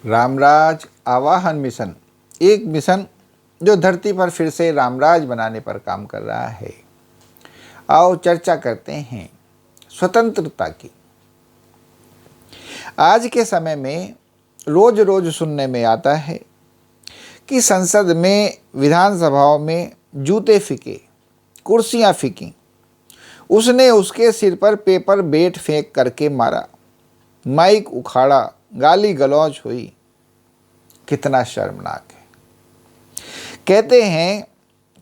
रामराज आवाहन मिशन, एक मिशन जो धरती पर फिर से रामराज बनाने पर काम कर रहा है। आओ चर्चा करते हैं स्वतंत्रता की। आज के समय में रोज रोज सुनने में आता है कि संसद में, विधानसभाओं में जूते फीके, कुर्सियां फीकी, उसने उसके सिर पर पेपर बेट फेंक करके मारा, माइक उखाड़ा, गाली गलौज हुई। कितना शर्मनाक है। कहते हैं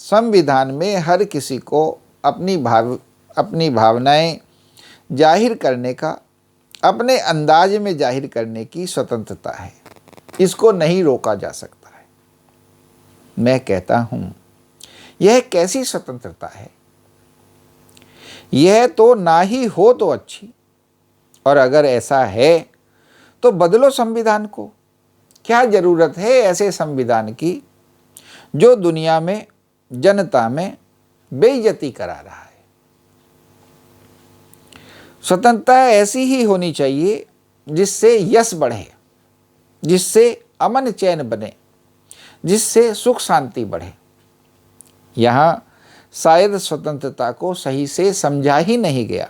संविधान में हर किसी को अपनी भावनाएं जाहिर करने का, अपने अंदाज में जाहिर करने की स्वतंत्रता है। इसको नहीं रोका जा सकता है। मैं कहता हूं, यह कैसी स्वतंत्रता है? यह तो ना ही हो तो अच्छी, और अगर ऐसा है तो बदलो संविधान को। क्या जरूरत है ऐसे संविधान की जो दुनिया में, जनता में बेइज्जती करा रहा है? स्वतंत्रता ऐसी ही होनी चाहिए जिससे यश बढ़े, जिससे अमन चैन बने, जिससे सुख शांति बढ़े। यहाँ शायद स्वतंत्रता को सही से समझा ही नहीं गया,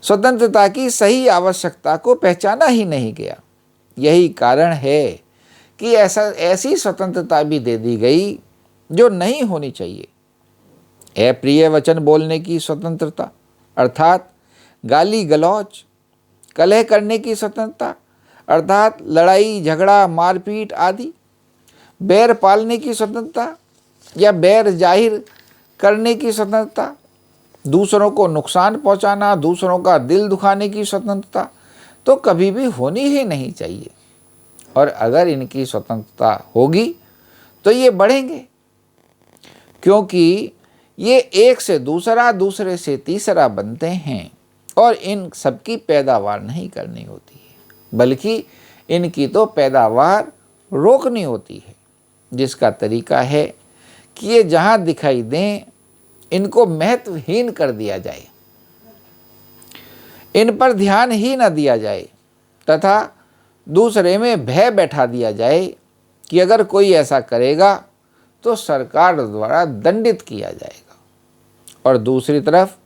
स्वतंत्रता की सही आवश्यकता को पहचाना ही नहीं गया। यही कारण है कि ऐसी स्वतंत्रता भी दे दी गई जो नहीं होनी चाहिए। अप्रिय वचन बोलने की स्वतंत्रता, अर्थात गाली गलौज, कलह करने की स्वतंत्रता, अर्थात लड़ाई झगड़ा मारपीट आदि, बैर पालने की स्वतंत्रता या बैर जाहिर करने की स्वतंत्रता, दूसरों को नुकसान पहुंचाना, दूसरों का दिल दुखाने की स्वतंत्रता तो कभी भी होनी ही नहीं चाहिए। और अगर इनकी स्वतंत्रता होगी तो ये बढ़ेंगे, क्योंकि ये एक से दूसरा, दूसरे से तीसरा बनते हैं और इन सबकी पैदावार नहीं करनी होती है, बल्कि इनकी तो पैदावार रोकनी होती है। जिसका तरीका है कि ये जहाँ दिखाई दें इनको महत्वहीन कर दिया जाए, इन पर ध्यान ही न दिया जाए तथा दूसरे में भय बैठा दिया जाए कि अगर कोई ऐसा करेगा तो सरकार द्वारा दंडित किया जाएगा, और दूसरी तरफ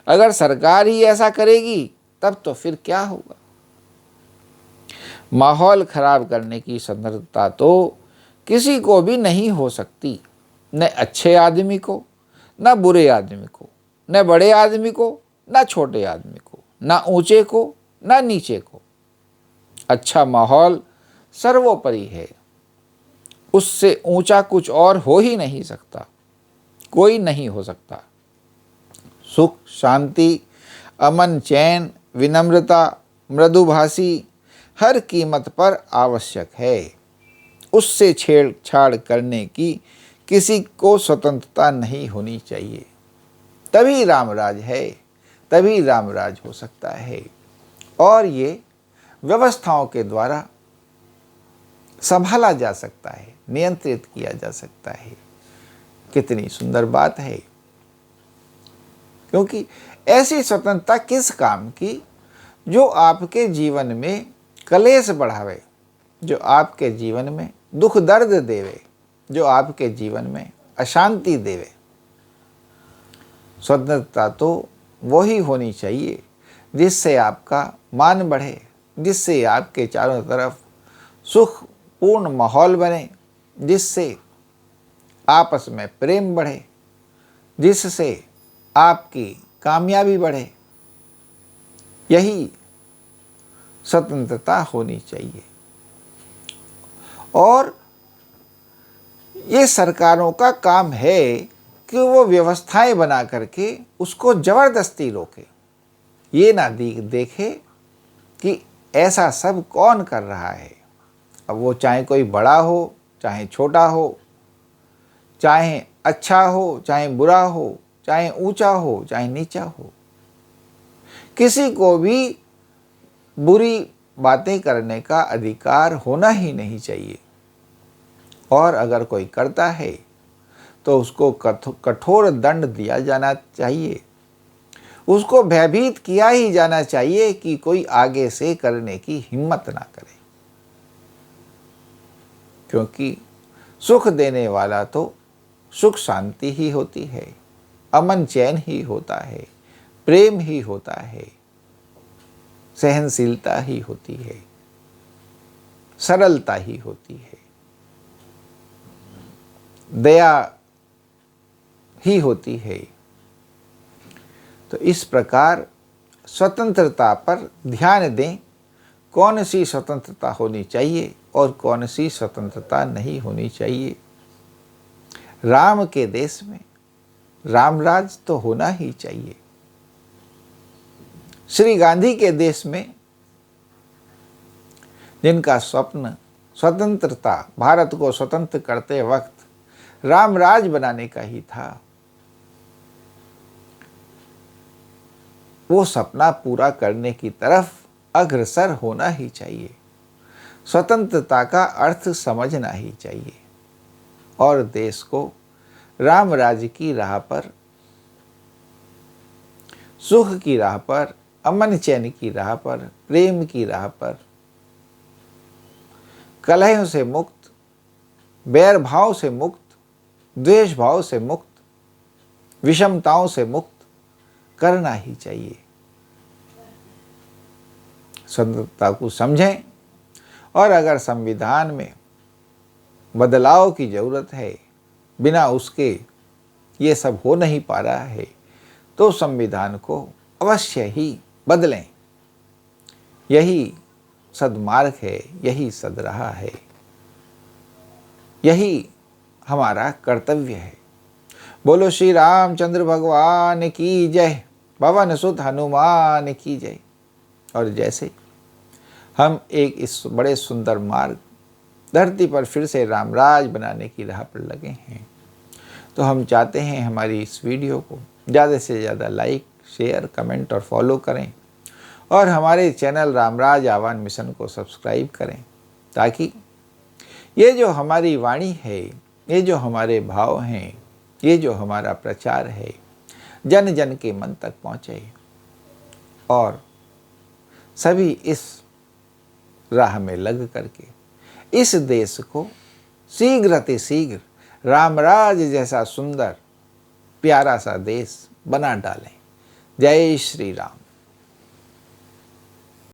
अगर सरकार ही ऐसा करेगी तब तो फिर क्या होगा। माहौल खराब करने की स्वतंत्रता तो किसी को भी नहीं हो सकती, न अच्छे आदमी को, न बुरे आदमी को, न बड़े आदमी को, न छोटे आदमी को, न ऊंचे को, न नीचे को। अच्छा माहौल सर्वोपरि है, उससे ऊंचा कुछ और हो ही नहीं सकता, कोई नहीं हो सकता। सुख शांति, अमन चैन, विनम्रता, मृदुभाषी हर कीमत पर आवश्यक है। उससे छेड़छाड़ करने की किसी को स्वतंत्रता नहीं होनी चाहिए। तभी रामराज है, तभी रामराज हो सकता है, और ये व्यवस्थाओं के द्वारा संभाला जा सकता है, नियंत्रित किया जा सकता है। कितनी सुंदर बात है। क्योंकि ऐसी स्वतंत्रता किस काम की जो आपके जीवन में कलेश बढ़ावे, जो आपके जीवन में दुख दर्द देवे, जो आपके जीवन में अशांति देवे। स्वतंत्रता तो वही होनी चाहिए जिससे आपका मान बढ़े, जिससे आपके चारों तरफ सुखपूर्ण माहौल बने, जिससे आपस में प्रेम बढ़े, जिससे आपकी कामयाबी बढ़े। यही स्वतंत्रता होनी चाहिए। और ये सरकारों का काम है कि वो व्यवस्थाएं बना करके उसको ज़बरदस्ती रोके। ये ना देखे कि ऐसा सब कौन कर रहा है। अब वो चाहे कोई बड़ा हो, चाहे छोटा हो, चाहे अच्छा हो, चाहे बुरा हो, चाहे ऊंचा हो, चाहे नीचा हो, किसी को भी बुरी बातें करने का अधिकार होना ही नहीं चाहिए। और अगर कोई करता है तो उसको कठोर दंड दिया जाना चाहिए, उसको भयभीत किया ही जाना चाहिए कि कोई आगे से करने की हिम्मत ना करे। क्योंकि सुख देने वाला तो सुख शांति ही होती है, अमन चैन ही होता है, प्रेम ही होता है, सहनशीलता ही होती है, सरलता ही होती है, दया ही होती है। तो इस प्रकार स्वतंत्रता पर ध्यान दें, कौन सी स्वतंत्रता होनी चाहिए और कौन सी स्वतंत्रता नहीं होनी चाहिए। राम के देश में रामराज तो होना ही चाहिए। श्री गांधी के देश में जिनका स्वप्न स्वतंत्रता, भारत को स्वतंत्र करते वक्त रामराज बनाने का ही था, वो सपना पूरा करने की तरफ अग्रसर होना ही चाहिए। स्वतंत्रता का अर्थ समझना ही चाहिए और देश को राम राज्य की राह पर, सुख की राह पर, अमन चैन की राह पर, प्रेम की राह पर, कलह से मुक्त, बैर भाव से मुक्त, द्वेष भाव से मुक्त, विषमताओं से मुक्त करना ही चाहिए। स्वतंत्रता को समझें और अगर संविधान में बदलाव की जरूरत है, बिना उसके ये सब हो नहीं पा रहा है, तो संविधान को अवश्य ही बदलें। यही सद्मार्ग है, यही सदराह है, यही हमारा कर्तव्य है। बोलो श्री रामचंद्र भगवान की जय, पवन सुत हनुमान की जय। और जैसे हम एक इस बड़े सुंदर मार्ग धरती पर फिर से रामराज बनाने की राह पर लगे हैं, तो हम चाहते हैं हमारी इस वीडियो को ज़्यादा से ज़्यादा लाइक, शेयर, कमेंट और फॉलो करें और हमारे चैनल रामराज आह्वान मिशन को सब्सक्राइब करें, ताकि ये जो हमारी वाणी है, ये जो हमारे भाव हैं, ये जो हमारा प्रचार है, जन जन के मन तक पहुँचे और सभी इस राह में लग करके इस देश को शीघ्र अतिशीघ्र रामराज जैसा सुंदर प्यारा सा देश बना डालें। जय श्री राम।